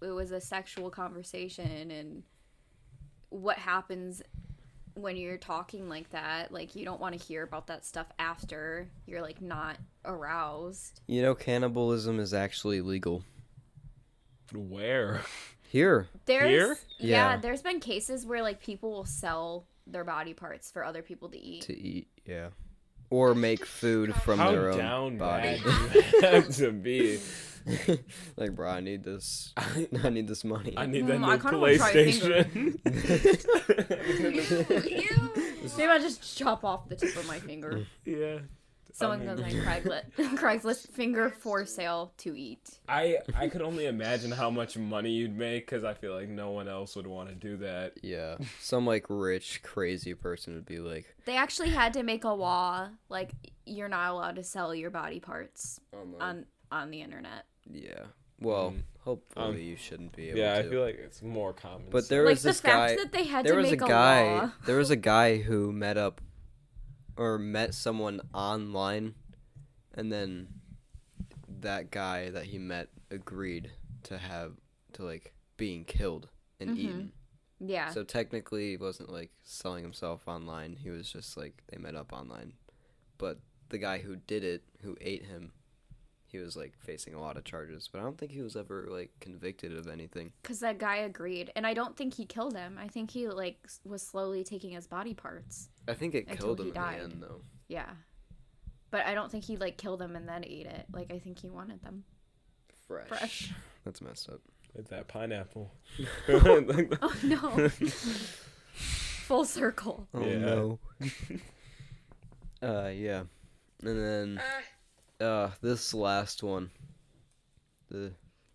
was a sexual conversation, and what happens when you're talking like that, like, you don't want to hear about that stuff after you're, like, not aroused. Cannibalism is actually legal. Where? Here. Here? Yeah. There's been cases where, like, people will sell their body parts for other people to eat. To eat, yeah. Or make food from How their own down body. bad do you have to be? Like, bro, I need this. I need this money. I need that I new kinda wanna try a PlayStation. Ew. Maybe I'll just chop off the tip of my finger. Yeah. Someone I goes mean- on Craigslist finger for sale to eat. I could only imagine how much money you'd make, because I feel like no one else would want to do that. Yeah. Some, like, rich, crazy person would be like, They actually had to make a law, like, you're not allowed to sell your body parts on the internet. yeah. Well, Mm. hopefully you shouldn't be able Yeah, to. I feel like it's more common. But sense. there Like, was the this fact guy. that they had There to was a make a guy. law. There was a guy who met someone online, and then that guy that he met agreed to like being killed and Mhm. eaten. Yeah. So technically, he wasn't like selling himself online. He was just like they met up online. But the guy who did it, who ate him, he was like facing a lot of charges. But I don't think he was ever like convicted of anything. Because that guy agreed. And I don't think he killed him. I think he, like, was slowly taking his body parts. I think it Until killed he him in died. the end, though. Yeah. But I don't think he, like, killed them and then ate it. Like, I think he wanted them. Fresh. That's messed up. With that pineapple. Oh, no. Full circle. Oh Yeah. no. Yeah. And then this last one.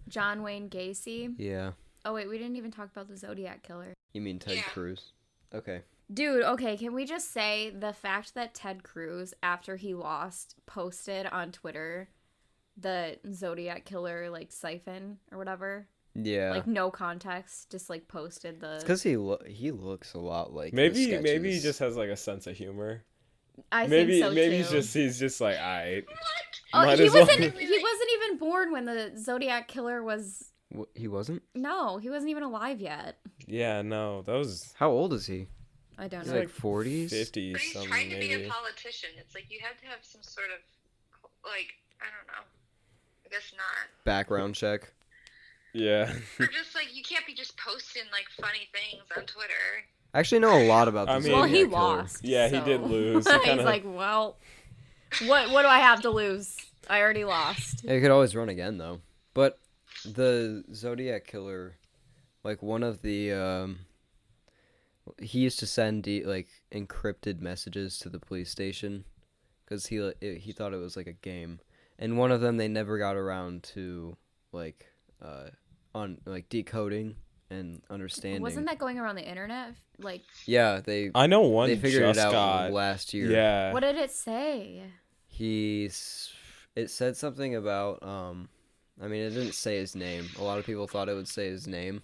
John Wayne Gacy. Yeah. Oh, wait, we didn't even talk about the Zodiac Killer. You mean Ted Yeah. Cruz? Okay. Dude, okay, can we just say the fact that Ted Cruz, after he lost, posted on Twitter the Zodiac Killer, like, siphon or whatever? Yeah. Like, no context, just, like, posted the... Because he looks a lot like maybe the he sketches. just has like a sense of humor. I Maybe think so, maybe too. he's just like, alright. Oh, Might he as well. wasn't even born when the Zodiac Killer was... He wasn't? No, he wasn't even alive yet. Yeah, no, that was How old is he? I don't He's know. like 40s? 50 But he's something trying to be maybe. a politician. It's like you have to have some sort of, like, I don't know. I guess not. Background check. Yeah. Or just, like, you can't be just posting, like, funny things on Twitter. I actually know a lot about the I mean- Well, Zodiac he Killer. lost. Yeah, he so- did lose. He He's kinda- like, well, what do I have to lose? I already lost. Yeah, he could always run again, though. But the Zodiac Killer, like, one of the, he used to send, like, encrypted messages to the police station, because he thought it was, like, a game. And one of them, they never got around to, like, decoding and understanding. Wasn't that going around the internet? Like, Yeah, they I know one figured just it out got last year. Yeah. what did it say? It said something about I mean, it didn't say his name. A lot of people thought it would say his name,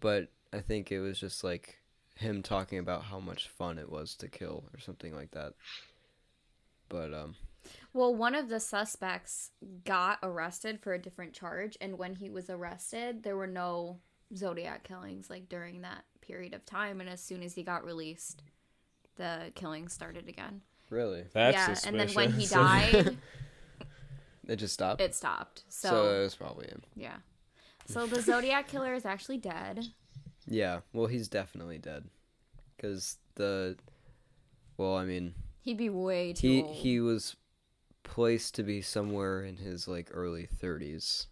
but I think it was just like him talking about how much fun it was to kill or something like that. But Well, one of the suspects got arrested for a different charge, and when he was arrested, there were no Zodiac killings, like, during that period of time, and as soon as he got released, the killings started again. really, That's yeah, suspicious. and then when he died, it just stopped. it stopped. So it was probably him. Yeah. So the Zodiac Killer is actually dead. Yeah, well, he's definitely dead, because I mean, He'd be way too old. he was placed to be somewhere in his like early 30s,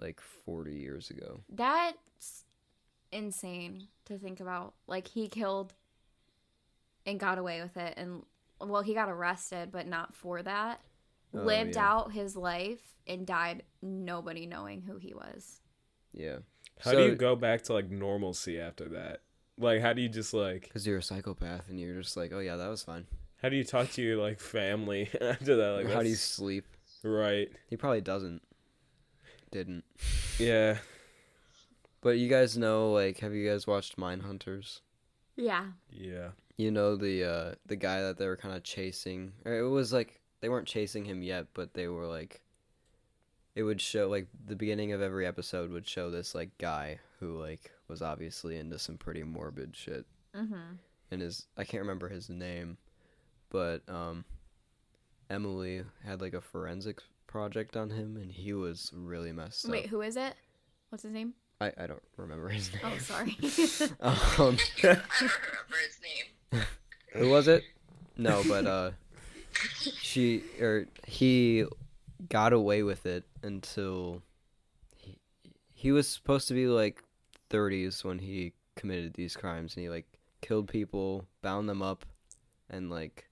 like 40 years ago. That's insane to think about. Like, he killed and got away with it, and, well, he got arrested, but not for that. Oh, Lived yeah. out his life and died, nobody knowing who he was. Yeah. How do you go back to like normalcy after that? Like, how do you just like? Because you're a psychopath and you're just like, oh yeah, that was fine. How do you talk to your like family after that? Like, How do you that's- sleep? Right. He probably didn't. Yeah. But you guys know, like, have you guys watched Mindhunters? Yeah. Yeah. You know the guy that they were kind of chasing. Or it was like they weren't chasing him yet, but they were like. It would show like the beginning of every episode would show this like guy who like was obviously into some pretty morbid shit. Mm-hmm. And I can't remember his name, but Emily had like a forensic project on him, and he was really messed up. Wait, who is it? What's his name? I don't remember his name. Oh, sorry. I don't remember his name. Who was it? No, but he got away with it until he was supposed to be like 30s when he committed these crimes, and he like killed people, bound them up, and like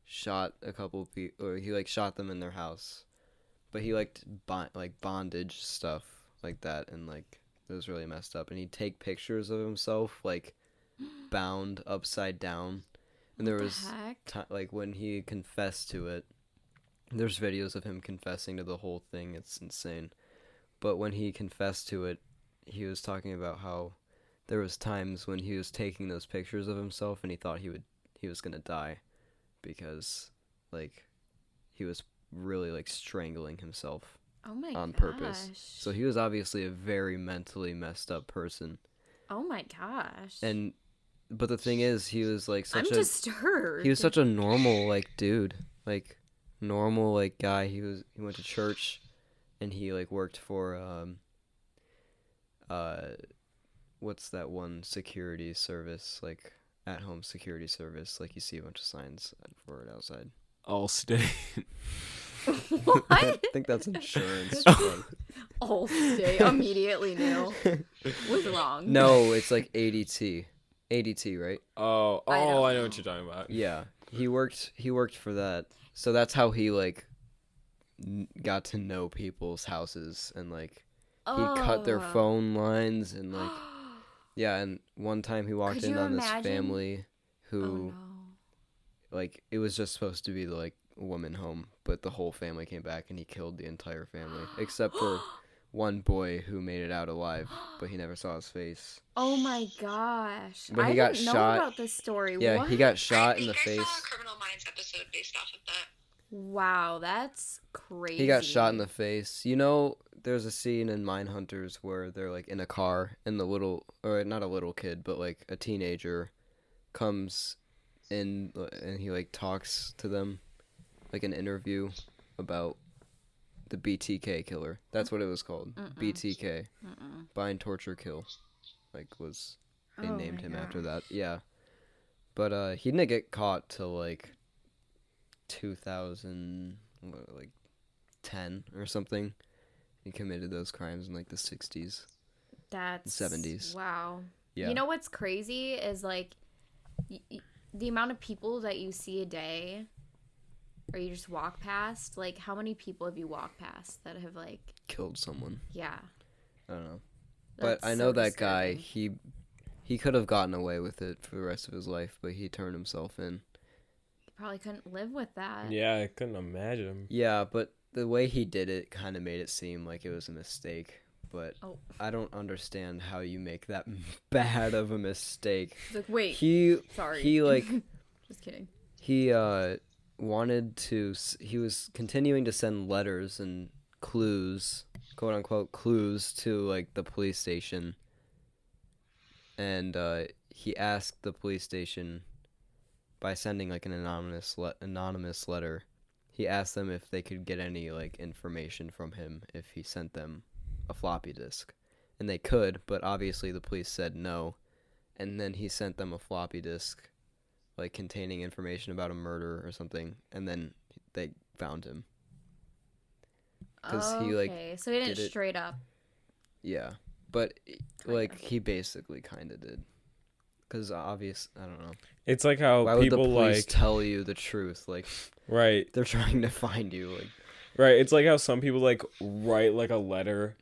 shot a couple people, or he like shot them in their house. But he liked bondage stuff like that, and like it was really messed up. And he'd take pictures of himself like bound upside down, and there What the was heck? like when he confessed to it. There's videos of him confessing to the whole thing. It's insane. But when he confessed to it, he was talking about how there was times when he was taking those pictures of himself and he thought he was gonna die because like he was really like strangling himself Oh my on gosh. purpose. So he was obviously a very mentally messed up person, Oh my gosh. But the thing is, he was like I'm disturbed. he was such a normal like dude, like normal like guy. He went to church, and he like worked for what's that one security service, like at home security service, like you see a bunch of signs for it outside. Allstate. What? I think that's insurance. Allstate immediately knew was wrong. No, it's like ADT. ADT, right? Oh, I I don't know know. what you're talking about. Yeah, he worked for that. So that's how he like got to know people's houses, and like he cut their phone lines, and like yeah, and one time he walked Could in you on imagine? this family who Oh no. like it was just supposed to be like a woman home, but the whole family came back and he killed the entire family except for one boy who made it out alive, but he never saw his face. Oh my gosh. But he I got didn't know shot. about this story. Yeah, What? he got I shot in think the I saw a face. Criminal Minds episode based off of that. Wow, that's crazy. He got shot in the face. You know, there's a scene in Mindhunters where they're like in a car, and the little, or not a little kid, but like a teenager comes in, and he like talks to them, like an interview about the BTK killer. That's what it was called. BTK. Bind, Torture, Kill. Like they Oh named my him after gosh. that. Yeah. But he didn't get caught till like 2010 or something. He committed those crimes in like the 60s. That's 70s. Wow. Yeah. You know what's crazy is like the amount of people that you see a day or you just walk past. Like, how many people have you walked past that have like Killed someone. yeah. I don't know. But That's I so know that guy, disturbing. he could have gotten away with it for the rest of his life, but he turned himself in. Probably couldn't live with that. Yeah, I couldn't imagine. Yeah, but the way he did it kind of made it seem like it was a mistake. But Oh. I don't understand how you make that bad of a mistake. It's like, wait, He sorry. he like Just kidding. he wanted to he was continuing to send letters and clues, quote unquote clues, to like the police station, and he asked the police station by sending like an anonymous letter. He asked them if they could get any like information from him if he sent them a floppy disk, and they could, but obviously the police said no. And then he sent them a floppy disk like containing information about a murder or something, and then they found him. 'Cause he, like, Okay, so he didn't did it- straight up. Yeah, but Kinda. like he basically kind of did, because I don't know. It's like how Why would the people police like tell you the truth? Like right, they're trying to find you. Like right. It's like how some people like write like a letter,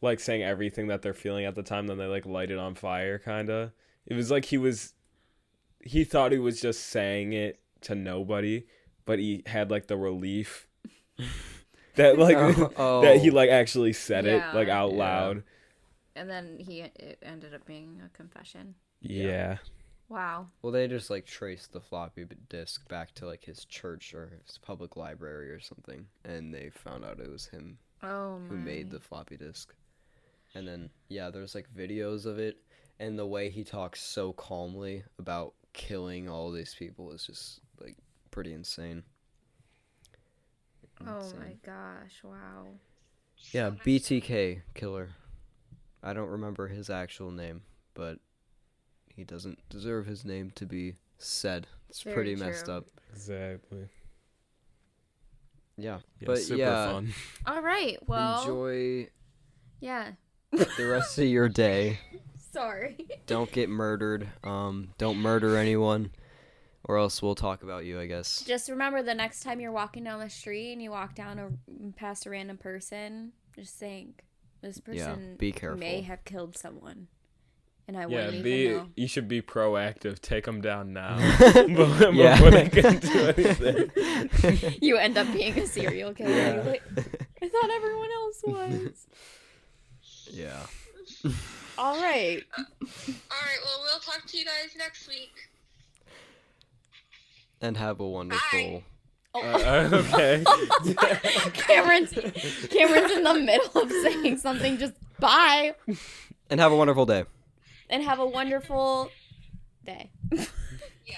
like saying everything that they're feeling at the time, then they like light it on fire. Kinda. It was like he thought he was just saying it to nobody, but he had like the relief that like that he like actually said it like out Yeah. loud. And then it ended up being a confession. Yeah. Wow. Well, they just like traced the floppy disk back to like his church or his public library or something, and they found out it was him Oh my. who made the floppy disk. And then yeah, there's like videos of it, and the way he talks so calmly about killing all these people is just like pretty insane. Oh Insane. my gosh! Wow. Yeah, BTK killer. I don't remember his actual name, but he doesn't deserve his name to be said. It's Very pretty messed true. up. Exactly. Yeah, Yeah, but super yeah, fun. All right. Well. enjoy Yeah. the rest of your day. Sorry. Don't get murdered. Don't murder anyone, or else we'll talk about you, I guess. Just remember, the next time you're walking down the street and you walk down past a random person, just think, this person be careful. may have killed someone, and I Yeah, wouldn't even know. you should be proactive. Take them down now Yeah. before they can do anything. You end up being a serial killer. Yeah. You're like, I thought everyone else was. Yeah. All right. All right, well, we'll talk to you guys next week. And have a wonderful. Okay. Cameron's in the middle of saying something. Just bye. And have a wonderful day. and have a wonderful day. Yeah.